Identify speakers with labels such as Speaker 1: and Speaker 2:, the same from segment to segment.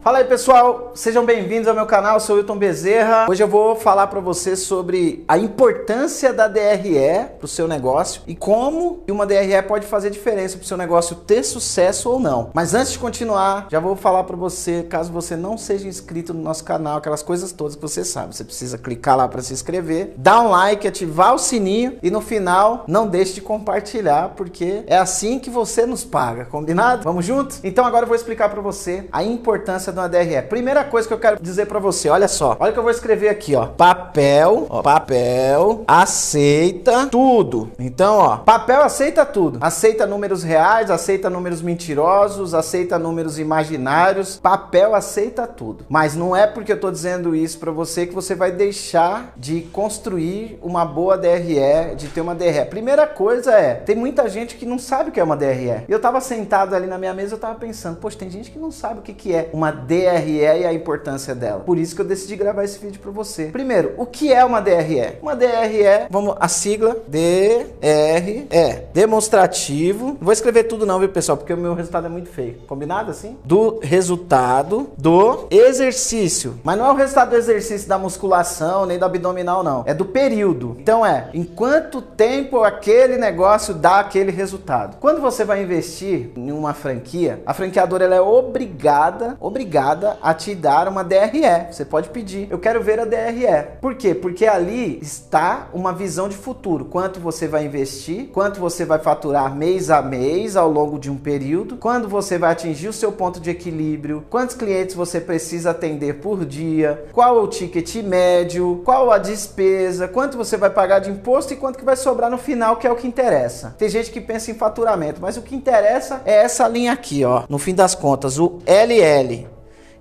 Speaker 1: Fala aí pessoal, sejam bem-vindos ao meu canal, eu sou o Wilton Bezerra. Hoje eu vou falar para você sobre a importância da DRE para o seu negócio e como uma DRE pode fazer diferença para o seu negócio ter sucesso ou não. Mas antes de continuar, já vou falar para você, caso você não seja inscrito no nosso canal, aquelas coisas todas que você sabe, você precisa clicar lá para se inscrever, dar um like, ativar o sininho e no final não deixe de compartilhar, porque é assim que você nos paga, combinado? Vamos junto? Então agora eu vou explicar para você a importância de uma DRE. Primeira coisa que eu quero dizer para você, olha só, olha o que eu vou escrever aqui, ó, papel, aceita tudo. Então, ó, papel aceita tudo, aceita números reais, aceita números mentirosos, aceita números imaginários, papel aceita tudo. Mas não é porque eu tô dizendo isso para você que você vai deixar de construir uma boa DRE, de ter uma DRE. Primeira coisa é, tem muita gente que não sabe o que é uma DRE. Eu tava sentado ali na minha mesa, eu tava pensando, poxa, tem gente que não sabe o que é uma DRE e a importância dela. Por isso que eu decidi gravar esse vídeo para você. Primeiro, o que é uma DRE? Uma DRE, vamos, a sigla DRE, demonstrativo. Não vou escrever tudo não, viu pessoal, porque o meu resultado é muito feio. Combinado assim? Do resultado do exercício. Mas não é o resultado do exercício da musculação, nem do abdominal não. É do período. Então em quanto tempo aquele negócio dá aquele resultado. Quando você vai investir em uma franquia, a franqueadora ela é obrigada a te dar uma DRE. Você pode pedir, eu quero ver a DRE. Por quê? Porque ali está uma visão de futuro. Quanto você vai investir, quanto você vai faturar mês a mês ao longo de um período, quando você vai atingir o seu ponto de equilíbrio, quantos clientes você precisa atender por dia, qual é o ticket médio, qual a despesa, quanto você vai pagar de imposto e quanto que vai sobrar no final, que é o que interessa. Tem gente que pensa em faturamento, mas o que interessa é essa linha aqui, ó. No fim das contas, o LL,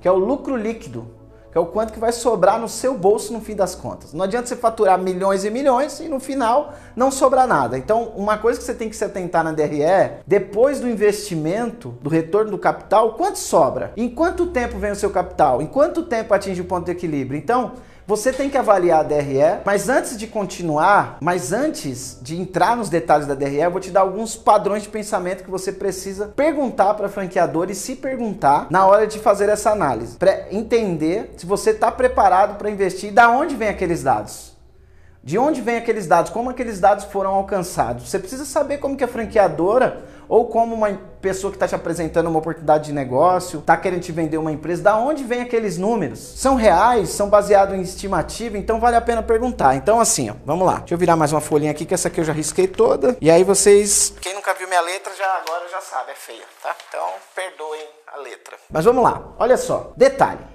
Speaker 1: que é o lucro líquido, que é o quanto que vai sobrar no seu bolso no fim das contas. Não adianta você faturar milhões e milhões e no final não sobrar nada. Então, uma coisa que você tem que se atentar na DRE, depois do investimento, do retorno do capital, quanto sobra? Em quanto tempo vem o seu capital? Em quanto tempo atinge o ponto de equilíbrio? Então, você tem que avaliar a DRE, mas antes de continuar, antes de entrar nos detalhes da DRE, eu vou te dar alguns padrões de pensamento que você precisa perguntar para a franqueadora e se perguntar na hora de fazer essa análise, para entender se você está preparado para investir e da onde vem aqueles dados. De onde vem aqueles dados? Como aqueles dados foram alcançados? Você precisa saber como que a franqueadora ou como uma pessoa que está te apresentando uma oportunidade de negócio, está querendo te vender uma empresa, da onde vem aqueles números? São reais? São baseados em estimativa? Então vale a pena perguntar. Então assim, ó, vamos lá. Deixa eu virar mais uma folhinha aqui, que essa aqui eu já risquei toda. E aí vocês, quem nunca viu minha letra, agora já sabe, é feia, tá? Então perdoem a letra. Mas vamos lá, olha só, detalhe.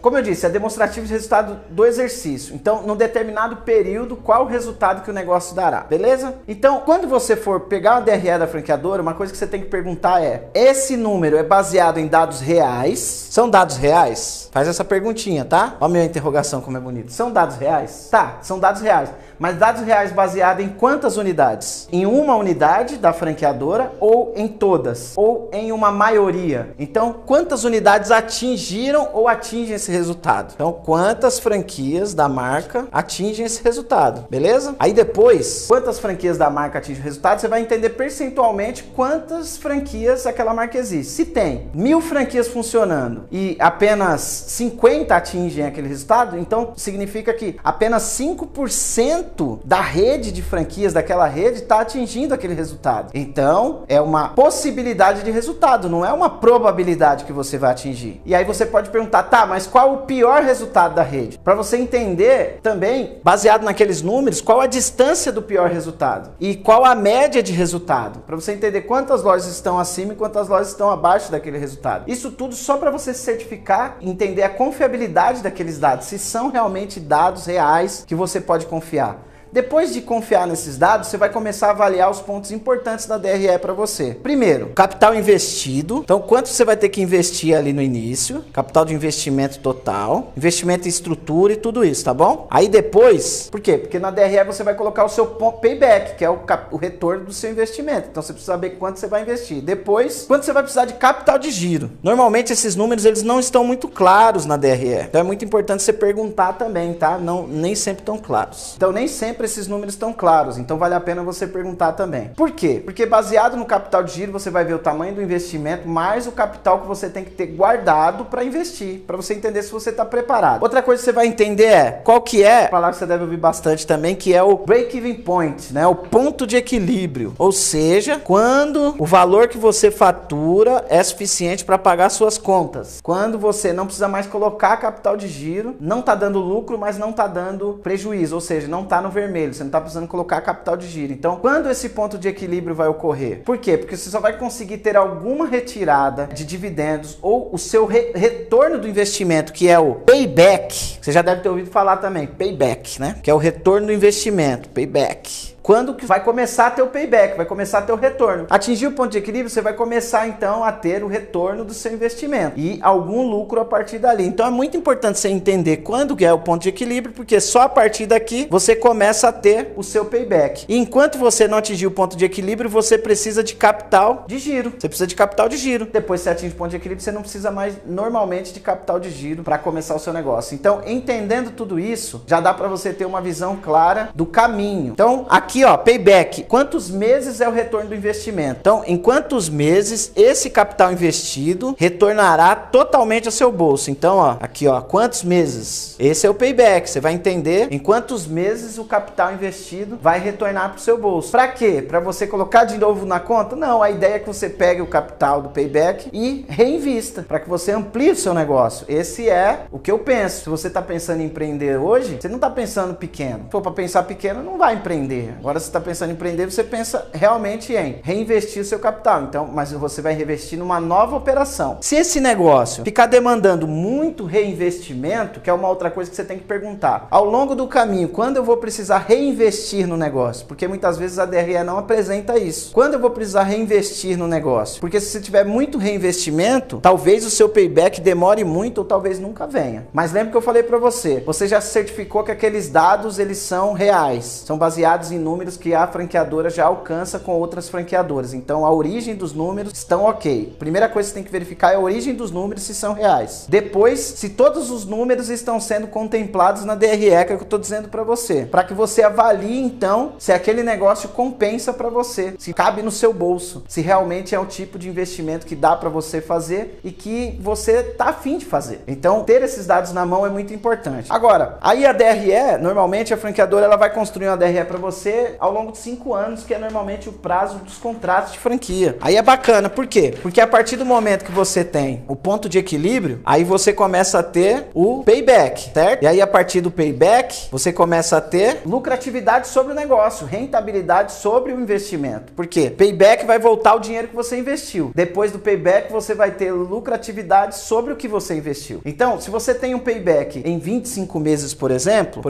Speaker 1: Como eu disse, é demonstrativo de resultado do exercício. Então, num determinado período, qual o resultado que o negócio dará, beleza? Então, quando você for pegar a DRE da franqueadora, uma coisa que você tem que perguntar esse número é baseado em dados reais? São dados reais? Faz essa perguntinha, tá? Olha a minha interrogação como é bonito. São dados reais? Tá, são dados reais. Mas dados reais baseados em quantas unidades? Em uma unidade da franqueadora ou em todas? Ou em uma maioria? Então, quantas unidades atingiram ou atingem esse resultado? Então, quantas franquias da marca atingem esse resultado? Beleza? Aí depois, quantas franquias da marca atingem o resultado? Você vai entender percentualmente quantas franquias aquela marca existe. Se tem 1000 franquias funcionando e apenas 50 atingem aquele resultado, então significa que apenas 5% da rede de franquias daquela rede está atingindo aquele resultado. Então, é uma possibilidade de resultado, não é uma probabilidade que você vai atingir. E aí você pode perguntar, tá, mas qual o pior resultado da rede? Para você entender também, baseado naqueles números, qual a distância do pior resultado e qual a média de resultado, para você entender quantas lojas estão acima e quantas lojas estão abaixo daquele resultado. Isso tudo só para você se certificar, entender a confiabilidade daqueles dados, se são realmente dados reais que você pode confiar. Depois de confiar nesses dados, você vai começar a avaliar os pontos importantes da DRE para você. Primeiro, capital investido. Então, quanto você vai ter que investir ali no início? Capital de investimento total, investimento em estrutura e tudo isso, tá bom? Aí depois, por quê? Porque na DRE você vai colocar o seu payback, que é o retorno do seu investimento. Então, você precisa saber quanto você vai investir. Depois, quanto você vai precisar de capital de giro. Normalmente, esses números eles não estão muito claros na DRE. Então, é muito importante você perguntar também, tá? Nem sempre estão claros. Então, nem sempre sempre esses números estão claros, então vale a pena você perguntar também. Por quê? Porque baseado no capital de giro, você vai ver o tamanho do investimento, mais o capital que você tem que ter guardado para investir, para você entender se você está preparado. Outra coisa que você vai entender é, qual que é, a palavra que você deve ouvir bastante também, que é o break-even point, né? O ponto de equilíbrio. Ou seja, quando o valor que você fatura é suficiente para pagar suas contas. Quando você não precisa mais colocar capital de giro, não está dando lucro, mas não está dando prejuízo, ou seja, não está no vermelho, você não está precisando colocar capital de giro. Então, quando esse ponto de equilíbrio vai ocorrer? Por quê? Porque você só vai conseguir ter alguma retirada de dividendos ou o seu retorno do investimento, que é o payback. Você já deve ter ouvido falar também, payback, né? Que é o retorno do investimento, payback. Quando que vai começar a ter o payback, vai começar a ter o retorno. Atingir o ponto de equilíbrio, você vai começar então a ter o retorno do seu investimento e algum lucro a partir dali. Então é muito importante você entender quando que é o ponto de equilíbrio, porque só a partir daqui você começa a ter o seu payback. E enquanto você não atingir o ponto de equilíbrio, você precisa de capital de giro. Você precisa de capital de giro. Depois que você atinge o ponto de equilíbrio, você não precisa mais normalmente de capital de giro para começar o seu negócio. Então, entendendo tudo isso, já dá para você ter uma visão clara do caminho. Então, aqui ó, payback, quantos meses é o retorno do investimento? Então, em quantos meses esse capital investido retornará totalmente ao seu bolso? Então, ó, aqui ó, quantos meses? Esse é o payback, você vai entender em quantos meses o capital investido vai retornar para o seu bolso. Para quê? Para você colocar de novo na conta? Não, a ideia é que você pegue o capital do payback e reinvista, para que você amplie o seu negócio. Esse é o que eu penso. Se você está pensando em empreender hoje, você não está pensando pequeno. Se for para pensar pequeno, não vai empreender. Agora você está pensando em empreender, você pensa realmente em reinvestir o seu capital. Então, mas você vai reinvestir numa nova operação. Se esse negócio ficar demandando muito reinvestimento, que é uma outra coisa que você tem que perguntar, ao longo do caminho, quando eu vou precisar reinvestir no negócio? Porque muitas vezes a DRE não apresenta isso. Quando eu vou precisar reinvestir no negócio? Porque se você tiver muito reinvestimento, talvez o seu payback demore muito ou talvez nunca venha. Mas lembra que eu falei para você, você já certificou que aqueles dados, eles são reais, são baseados em números que a franqueadora já alcança com outras franqueadoras. Então a origem dos números estão ok. Primeira coisa que você tem que verificar é a origem dos números, se são reais. Depois, se todos os números estão sendo contemplados na DRE, que é o que eu estou dizendo para você. Para que você avalie então se aquele negócio compensa para você, se cabe no seu bolso, se realmente é o tipo de investimento que dá para você fazer e que você tá afim de fazer. Então ter esses dados na mão é muito importante. Agora, aí a DRE, normalmente a franqueadora ela vai construir uma DRE para você ao longo de 5 anos, que é normalmente o prazo dos contratos de franquia. Aí é bacana, por quê? Porque a partir do momento que você tem o ponto de equilíbrio, aí você começa a ter o payback, certo? E aí a partir do payback, você começa a ter lucratividade sobre o negócio, rentabilidade sobre o investimento. Por quê? Payback vai voltar o dinheiro que você investiu. Depois do payback, você vai ter lucratividade sobre o que você investiu. Então, se você tem um payback em 25 meses, por exemplo,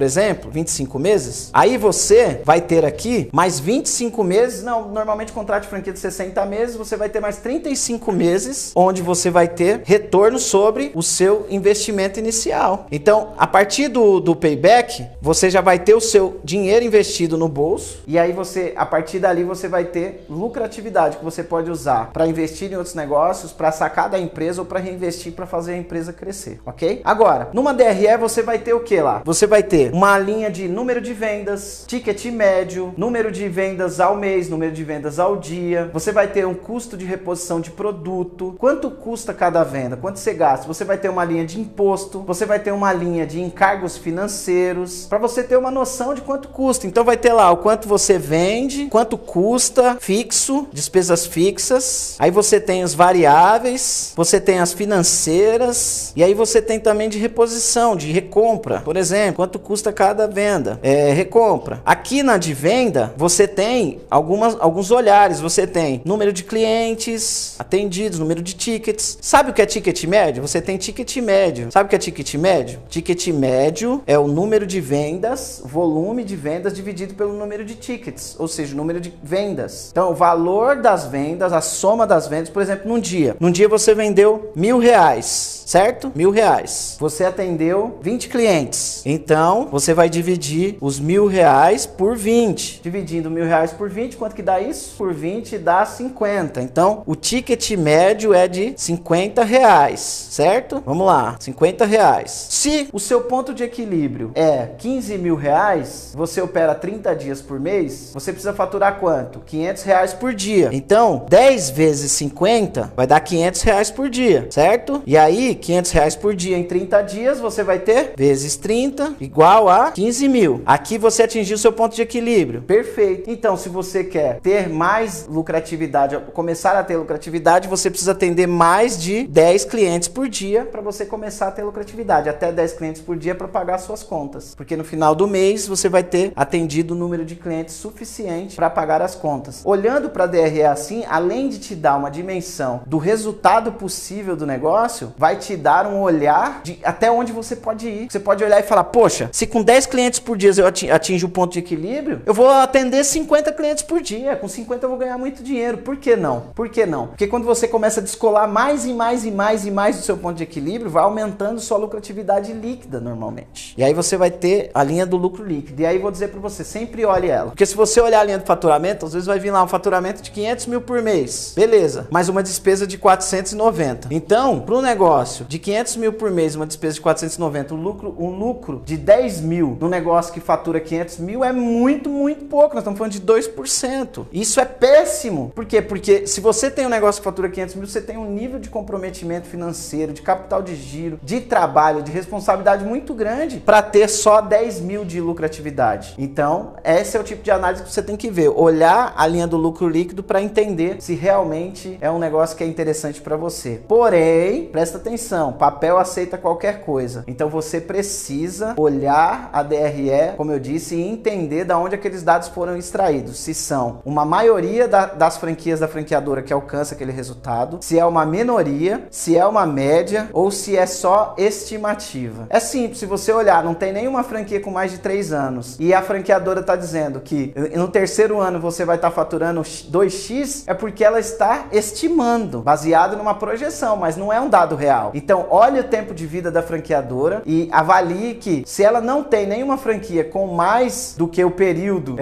Speaker 1: 25 meses, aí você vai ter aqui mais 25 meses, não, normalmente contrato de franquia de 60 meses, você vai ter mais 35 meses, onde você vai ter retorno sobre o seu investimento inicial. Então, a partir do payback, você já vai ter o seu dinheiro investido no bolso, e aí você, a partir dali, você vai ter lucratividade que você pode usar para investir em outros negócios, para sacar da empresa ou para reinvestir para fazer a empresa crescer, ok? Agora, numa DRE você vai ter o que lá? Você vai ter uma linha de número de vendas, ticket médio, número de vendas ao mês, número de vendas ao dia. Você vai ter um custo de reposição de produto, quanto custa cada venda, quanto você gasta. Você vai ter uma linha de imposto, você vai ter uma linha de encargos financeiros, para você ter uma noção de quanto custa. Então vai ter lá o quanto você vende, quanto custa, fixo, despesas fixas. Aí você tem os variáveis, você tem as financeiras, e aí você tem também de reposição, de recompra. Por exemplo, quanto custa cada venda, recompra. Aqui na de venda, você tem alguns olhares. Você tem número de clientes atendidos, número de tickets. Sabe o que é ticket médio? Você tem ticket médio. Sabe o que é ticket médio? Ticket médio é o número de vendas, volume de vendas dividido pelo número de tickets, ou seja, o número de vendas. Então, o valor das vendas, a soma das vendas, por exemplo, num dia você vendeu R$1.000, certo? R$1.000. Você atendeu 20 clientes. Então, você vai dividir os R$1.000 por 20. 20. Dividindo R$1.000 por 20, quanto que dá isso? Por 20 dá 50. Então, o ticket médio é de R$50, certo? Vamos lá, R$50. Se o seu ponto de equilíbrio é R$15.000, você opera 30 dias por mês, você precisa faturar quanto? R$500 por dia. Então, 10 vezes 50 vai dar R$500 por dia, certo? E aí, R$500 por dia em 30 dias, você vai ter vezes 30 igual a 15.000. Aqui você atingiu o seu ponto de equilíbrio. Perfeito. Então, se você quer ter mais lucratividade, começar a ter lucratividade, você precisa atender mais de 10 clientes por dia para você começar a ter lucratividade. Até 10 clientes por dia para pagar suas contas. Porque no final do mês, você vai ter atendido o número de clientes suficiente para pagar as contas. Olhando para a DRE assim, além de te dar uma dimensão do resultado possível do negócio, vai te dar um olhar de até onde você pode ir. Você pode olhar e falar, poxa, se com 10 clientes por dia eu atinjo o ponto de equilíbrio, eu vou atender 50 clientes por dia. Com 50 eu vou ganhar muito dinheiro. Por que não? Por que não? Porque quando você começa a descolar mais e mais e mais e mais do seu ponto de equilíbrio, vai aumentando sua lucratividade líquida normalmente. E aí você vai ter a linha do lucro líquido. E aí vou dizer para você, sempre olhe ela. Porque se você olhar a linha do faturamento, às vezes vai vir lá um faturamento de 500 mil por mês. Beleza. Mais uma despesa de 490. Então, para um negócio de 500 mil por mês, uma despesa de 490, um lucro de 10 mil no negócio que fatura 500 mil é muito, muito pouco. Nós estamos falando de 2%. Isso é péssimo. Por quê? Porque se você tem um negócio que fatura 500 mil, você tem um nível de comprometimento financeiro, de capital de giro, de trabalho, de responsabilidade muito grande para ter só 10 mil de lucratividade. Então, esse é o tipo de análise que você tem que ver. Olhar a linha do lucro líquido para entender se realmente é um negócio que é interessante para você. Porém, presta atenção, papel aceita qualquer coisa. Então, você precisa olhar a DRE, como eu disse, e entender de onde aqueles dados foram extraídos. Se são uma maioria das franquias da franqueadora que alcança aquele resultado, se é uma minoria, se é uma média ou se é só estimativa. É simples, se você olhar, não tem nenhuma franquia com mais de 3 anos e a franqueadora está dizendo que no terceiro ano você vai estar faturando 2x, é porque ela está estimando, baseado numa projeção, mas não é um dado real. Então, olhe o tempo de vida da franqueadora e avalie que se ela não tem nenhuma franquia com mais do que o período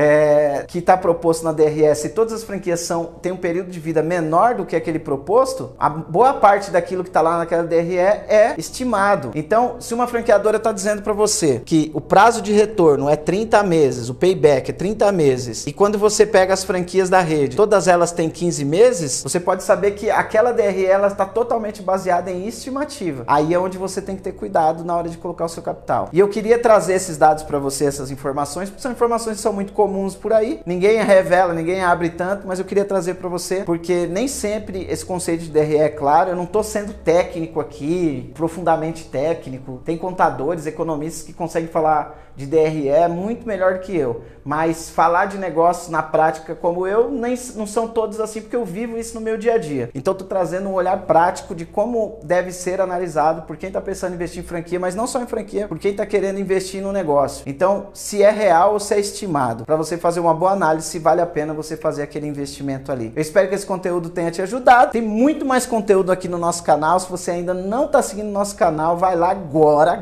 Speaker 1: que está proposto na DRS, se todas as franquias têm um período de vida menor do que aquele proposto, a boa parte daquilo que está lá naquela DRE é estimado. Então, se uma franqueadora está dizendo para você que o prazo de retorno é 30 meses, o payback é 30 meses, e quando você pega as franquias da rede, todas elas têm 15 meses, você pode saber que aquela DRE ela está totalmente baseada em estimativa. Aí é onde você tem que ter cuidado na hora de colocar o seu capital. E eu queria trazer esses dados para você, essas informações, porque são informações que são muito comuns por aí. Ninguém revela, ninguém abre tanto, mas eu queria trazer para você, porque nem sempre esse conceito de DRE é claro. Eu não estou sendo técnico aqui, profundamente técnico. Tem contadores, economistas que conseguem falar de DRE muito melhor do que eu. Mas falar de negócios na prática como eu, não são todos assim, porque eu vivo isso no meu dia a dia. Então estou trazendo um olhar prático de como deve ser analisado por quem está pensando em investir em franquia, mas não só em franquia, por quem está querendo investir no negócio. Então, se é real ou se é estimado, para você fazer uma boa análise se vale a pena você fazer aquele investimento ali. Eu espero que esse conteúdo tenha te ajudado. Tem muito mais conteúdo aqui no nosso canal. Se você ainda não está seguindo o nosso canal, vai lá agora.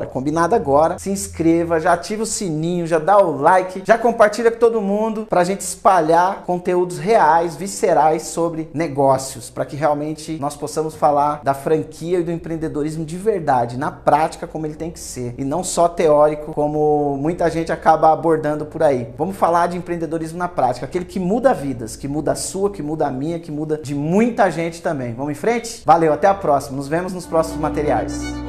Speaker 1: Combinado agora. Se inscreva, já ativa o sininho, já dá o like, já compartilha com todo mundo para a gente espalhar conteúdos reais, viscerais sobre negócios, para que realmente nós possamos falar da franquia e do empreendedorismo de verdade, na prática como ele tem que ser, e não só teórico como muita gente acaba abordando por aí. Vamos falar de empreendedorismo na prática, aquele que muda vidas, que muda a sua, que muda a minha, que muda de muita gente também. Vamos em frente? Valeu, até a próxima. Nos vemos nos próximos materiais.